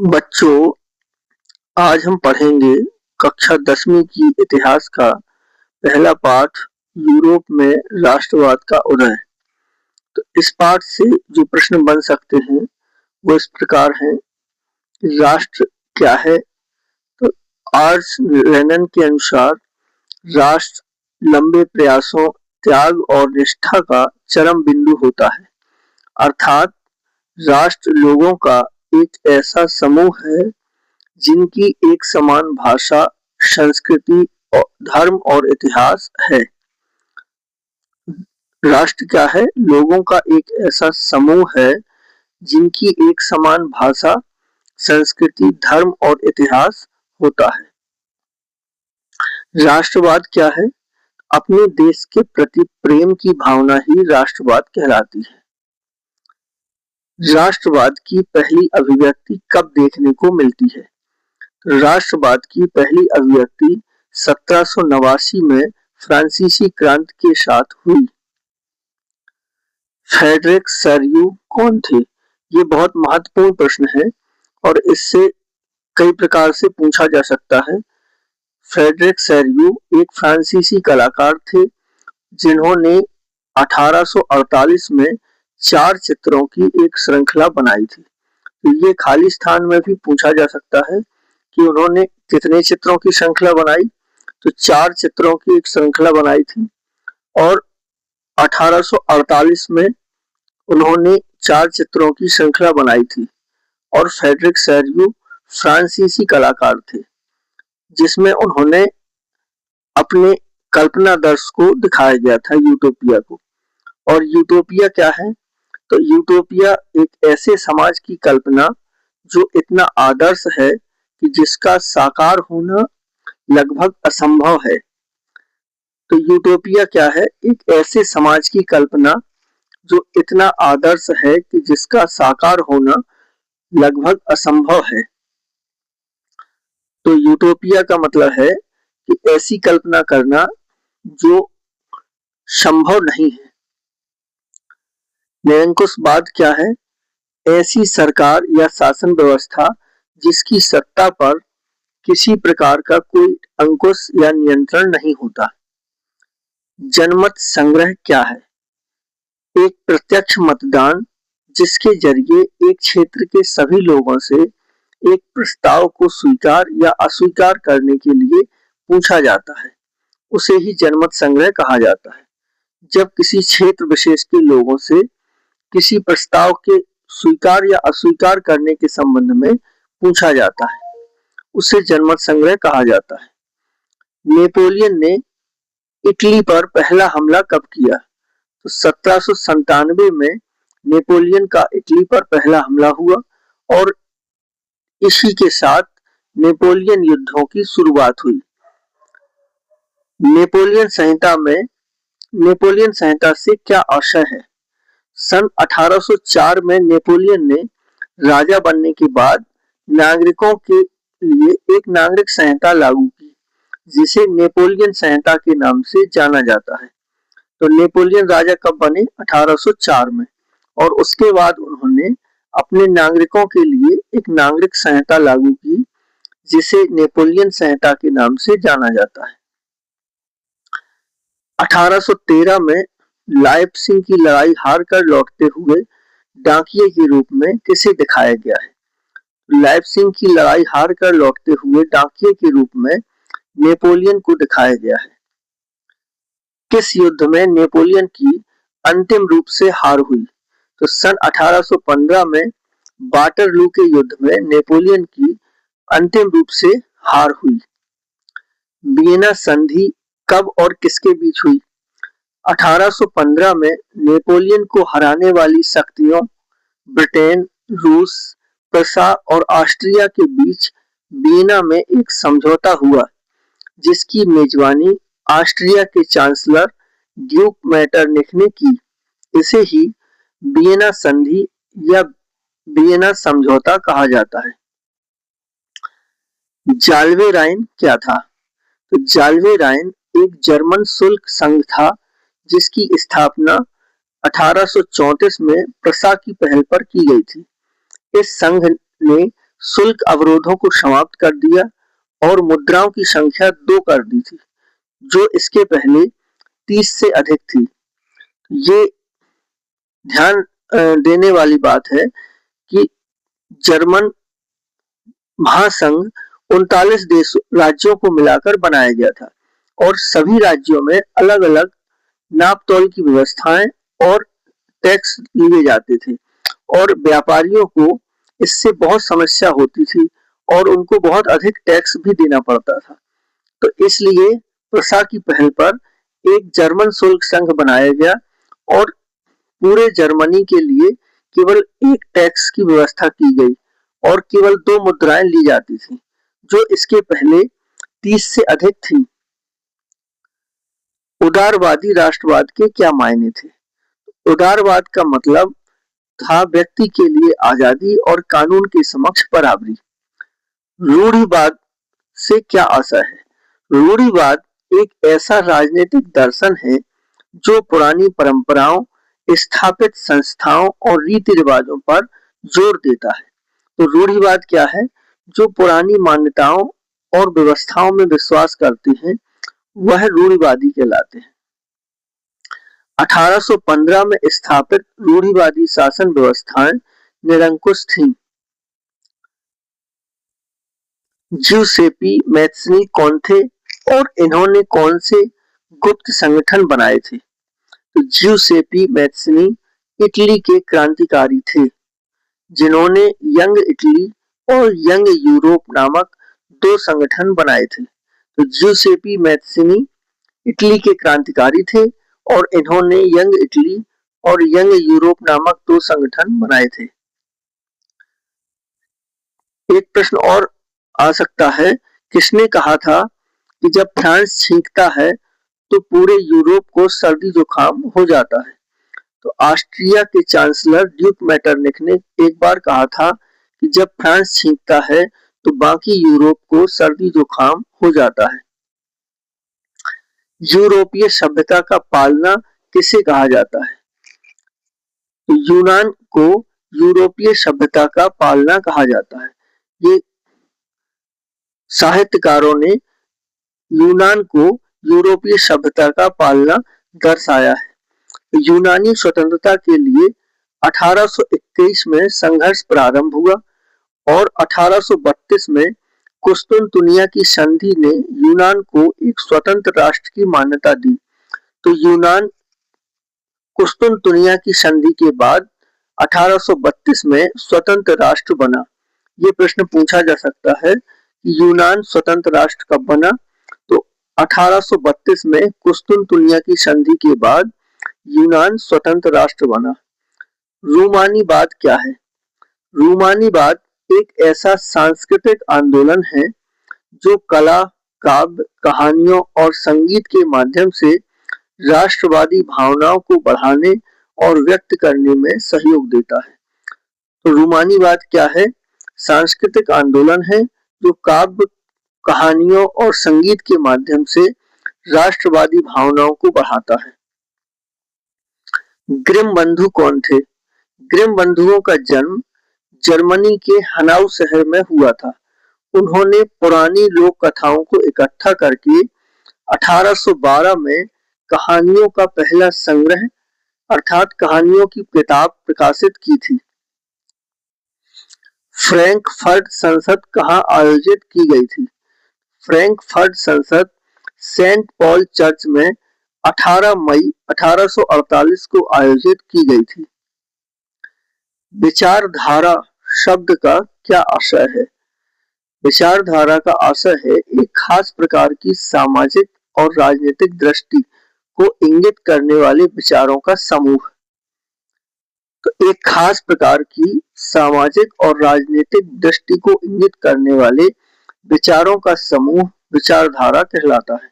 बच्चों, आज हम पढ़ेंगे कक्षा 10वीं की इतिहास का पहला पाठ यूरोप में राष्ट्रवाद का उदय। तो इस पाठ से जो प्रश्न बन सकते हैं वो इस प्रकार हैं। राष्ट्र क्या है? तो आर्च रेनन के अनुसार राष्ट्र लंबे प्रयासों, त्याग और निष्ठा का चरम बिंदु होता है। अर्थात राष्ट्र लोगों का एक ऐसा समूह है जिनकी एक समान भाषा, संस्कृति, धर्म और इतिहास है। राष्ट्र क्या है? लोगों का एक ऐसा समूह है जिनकी एक समान भाषा, संस्कृति, धर्म और इतिहास होता है। राष्ट्रवाद क्या है? अपने देश के प्रति प्रेम की भावना ही राष्ट्रवाद कहलाती है। राष्ट्रवाद की पहली अभिव्यक्ति कब देखने को मिलती है? राष्ट्रवाद की पहली अभिव्यक्ति 1789 में फ्रांसीसी क्रांति के साथ हुई। फ्रेडरिक सैरियू कौन थे? ये बहुत महत्वपूर्ण प्रश्न है और इससे कई प्रकार से पूछा जा सकता है। फ्रेडरिक सैरियू एक फ्रांसीसी कलाकार थे जिन्होंने 1848 में 4 चित्रों की एक श्रृंखला बनाई थी। तो ये खाली स्थान में भी पूछा जा सकता है कि उन्होंने कितने चित्रों की श्रृंखला बनाई। तो 4 चित्रों की एक श्रृंखला बनाई थी और 1848 में उन्होंने 4 चित्रों की श्रृंखला बनाई थी। और फ्रेडरिक सैरियू फ्रांसीसी कलाकार थे जिसमें उन्होंने अपने कल्पना दर्श को दिखाया गया था, यूटोपिया को। और यूटोपिया क्या है? तो यूटोपिया एक ऐसे समाज की कल्पना जो इतना आदर्श है कि जिसका साकार होना लगभग असंभव है। तो यूटोपिया क्या है? एक ऐसे समाज की कल्पना जो इतना आदर्श है कि जिसका साकार होना लगभग असंभव है। तो यूटोपिया का मतलब है कि ऐसी कल्पना करना जो संभव नहीं है। निरंकुशवाद क्या है? ऐसी सरकार या शासन व्यवस्था जिसकी सत्ता पर किसी प्रकार का कोई अंकुश या नियंत्रण नहीं होता। जनमत संग्रह क्या है? एक प्रत्यक्ष मतदान जिसके जरिए एक क्षेत्र के सभी लोगों से एक प्रस्ताव को स्वीकार या अस्वीकार करने के लिए पूछा जाता है, उसे ही जनमत संग्रह कहा जाता है। जब किसी क्षेत्र विशेष के लोगों से किसी प्रस्ताव के स्वीकार या अस्वीकार करने के संबंध में पूछा जाता है, उसे जनमत संग्रह कहा जाता है। नेपोलियन ने इटली पर पहला हमला कब किया? तो 1797 में नेपोलियन का इटली पर पहला हमला हुआ और इसी के साथ नेपोलियन युद्धों की शुरुआत हुई। नेपोलियन संहिता से क्या आशय है? सन 1804 में नेपोलियन ने राजा बनने के बाद नागरिकों के लिए एक नागरिक संहिता लागू की जिसे नेपोलियन संहिता के नाम से जाना जाता है। तो नेपोलियन राजा कब बने? 1804 में। और उसके बाद उन्होंने अपने नागरिकों के लिए एक नागरिक संहिता लागू की जिसे नेपोलियन संहिता के नाम से जाना जाता है। 1813 में लाइप्सिग की लड़ाई हारकर लौटते हुए डाकिये के रूप में किसे दिखाया गया है? लाइप्सिग की लड़ाई हारकर लौटते हुए डाकिये के रूप में नेपोलियन को दिखाया गया है। किस युद्ध में नेपोलियन की अंतिम रूप से हार हुई? तो सन 1815 में वाटरलू के युद्ध में नेपोलियन की अंतिम रूप से हार हुई। वियना संधि कब और किसके बीच हुई? 1815 में नेपोलियन को हराने वाली शक्तियों ब्रिटेन, रूस, प्रसा और ऑस्ट्रिया के बीच वियना में एक समझौता हुआ जिसकी मेजबानी ऑस्ट्रिया के चांसलर ड्यूक मेटरनिख ने की। इसे ही वियना संधि या वियना समझौता कहा जाता है। जाल्वे राइन क्या था? तो जाल्वे राइन एक जर्मन शुल्क संघ था जिसकी स्थापना 1834 में प्रसा की पहल पर की गई थी। इस संघ ने शुल्क अवरोधों को समाप्त कर दिया और मुद्राओं की संख्या 2 कर दी थी, जो इसके पहले 30 से अधिक थी। ये ध्यान देने वाली बात है कि जर्मन महासंघ 39 देश राज्यों को मिलाकर बनाया गया था और सभी राज्यों में अलग अलग नापतोल की व्यवस्थाएं और टैक्स लिए जाते थे और व्यापारियों को इससे बहुत समस्या होती थी और उनको बहुत अधिक टैक्स भी देना पड़ता था। तो इसलिए प्रसा की पहल पर एक जर्मन शुल्क संघ बनाया गया और पूरे जर्मनी के लिए केवल एक टैक्स की व्यवस्था की गई और केवल 2 मुद्राएं ली जाती थी, जो इसके पहले 30 से अधिक थी। उदारवादी राष्ट्रवाद के क्या मायने थे? उदारवाद का मतलब था व्यक्ति के लिए आजादी और कानून के समक्ष बराबरी। रूढ़िवाद से क्या आशय है? रूढ़िवाद एक ऐसा राजनीतिक दर्शन है जो पुरानी परंपराओं, स्थापित संस्थाओं और रीति रिवाजों पर जोर देता है। तो रूढ़िवाद क्या है? जो पुरानी मान्यताओं और व्यवस्थाओं में विश्वास करते हैं, वह रूढ़िवादी कहलाते हैं। 1815 में स्थापित रूढ़िवादी शासन व्यवस्थाएं निरंकुश थीं। ज्यूसेपी मैत्सनी कौन थे और इन्होंने कौन से गुप्त संगठन बनाए थे? तो ज्यूसेपी मैत्सनी इटली के क्रांतिकारी थे, जिन्होंने यंग इटली और यंग यूरोप नामक 2 संगठन बनाए थे। तो ज्यूसेपी मैत्सनी इटली के क्रांतिकारी थे और इन्होंने यंग इटली और यंग यूरोप नामक 2 संगठन बनाए थे। एक प्रश्न और आ सकता है, किसने कहा था कि जब फ्रांस छींकता है तो पूरे यूरोप को सर्दी जुकाम हो जाता है? तो ऑस्ट्रिया के चांसलर ड्यूक मेटरनिख ने एक बार कहा था कि जब फ्रांस छींकता है तो बाकी यूरोप को सर्दी जुकाम हो जाता है। यूरोपीय सभ्यता का पालना किसे कहा जाता है? तो यूनान को यूरोपीय सभ्यता का पालना कहा जाता है। ये साहित्यकारों ने यूनान को यूरोपीय सभ्यता का पालना दर्शाया है। यूनानी स्वतंत्रता के लिए 1821 में संघर्ष प्रारंभ हुआ और 1832 में कुस्तुनतुनिया की संधि ने यूनान को एक स्वतंत्र राष्ट्र की मान्यता दी। तो यूनान कुस्तुनतुनिया की संधि के बाद 1832 में स्वतंत्र राष्ट्र बना। ये प्रश्न पूछा जा सकता है कि यूनान स्वतंत्र राष्ट्र कब बना? तो 1832 में कुस्तुनतुनिया की संधि के बाद यूनान स्वतंत्र राष्ट्र बना। रूमानीवाद क्या है? रूमानीवाद एक ऐसा सांस्कृतिक आंदोलन है जो कला, काव्य, कहानियों और संगीत के माध्यम से राष्ट्रवादी भावनाओं को बढ़ाने और व्यक्त करने में सहयोग देता है। तो रूमानीवाद क्या है? सांस्कृतिक आंदोलन है जो काव्य, कहानियों और संगीत के माध्यम से राष्ट्रवादी भावनाओं को बढ़ाता है। ग्रिम बंधु कौन थे? ग्रिम बंधुओं का जन्म जर्मनी के हनाउ शहर में हुआ था। उन्होंने पुरानी लोक कथाओं को इकट्ठा करके 1812 में कहानियों का पहला संग्रह अर्थात कहानियों की किताब प्रकाशित की थी। फ्रैंकफर्ट संसद कहाँ आयोजित की गई थी? फ्रैंकफर्ट संसद सेंट पॉल चर्च में 18 मई 1848 को आयोजित की गई थी। विचारधारा शब्द का क्या आशय है? विचारधारा का आशय है एक खास प्रकार की सामाजिक और राजनीतिक दृष्टि को इंगित करने वाले विचारों का समूह। तो एक खास प्रकार की सामाजिक और राजनीतिक दृष्टि को इंगित करने वाले विचारों का समूह विचारधारा कहलाता है।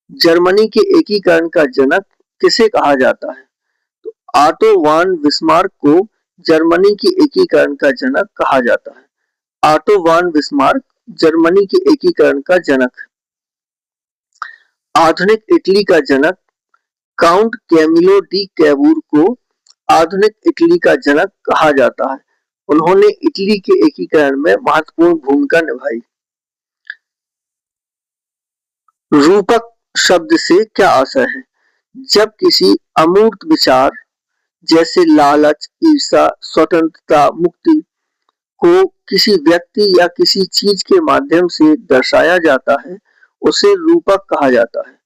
जर्मनी के एकीकरण का जनक किसे कहा जाता है? तो ऑटो वान बिस्मार्क को जर्मनी के एकीकरण का जनक कहा जाता है। ऑटो वान बिस्मार्क जर्मनी के एकीकरण का जनक। आधुनिक इटली का जनक काउंट कैमिलो डी कैबूर को आधुनिक इटली का जनक कहा जाता है। उन्होंने इटली के एकीकरण में महत्वपूर्ण भूमिका निभाई। रूपक शब्द से क्या आशय है? जब किसी अमूर्त विचार जैसे लालच, ईर्ष्या, स्वतंत्रता, मुक्ति को किसी व्यक्ति या किसी चीज के माध्यम से दर्शाया जाता है, उसे रूपक कहा जाता है।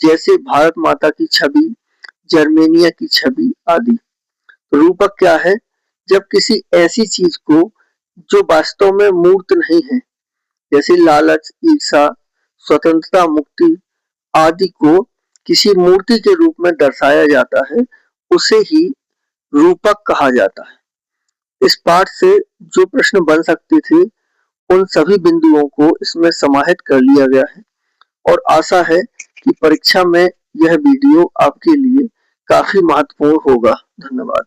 जैसे भारत माता की छवि, जर्मेनिया की छवि आदि। रूपक क्या है? जब किसी ऐसी चीज को जो वास्तव में मूर्त नहीं है, जैसे लालच, ईर्ष्या, स्वतंत्रता, मुक्ति आदि को किसी मूर्ति के रूप में दर्शाया जाता है, उसे ही रूपक कहा जाता है। इस पाठ से जो प्रश्न बन सकते थे, उन सभी बिंदुओं को इसमें समाहित कर लिया गया है और आशा है कि परीक्षा में यह वीडियो आपके लिए काफी महत्वपूर्ण होगा। धन्यवाद।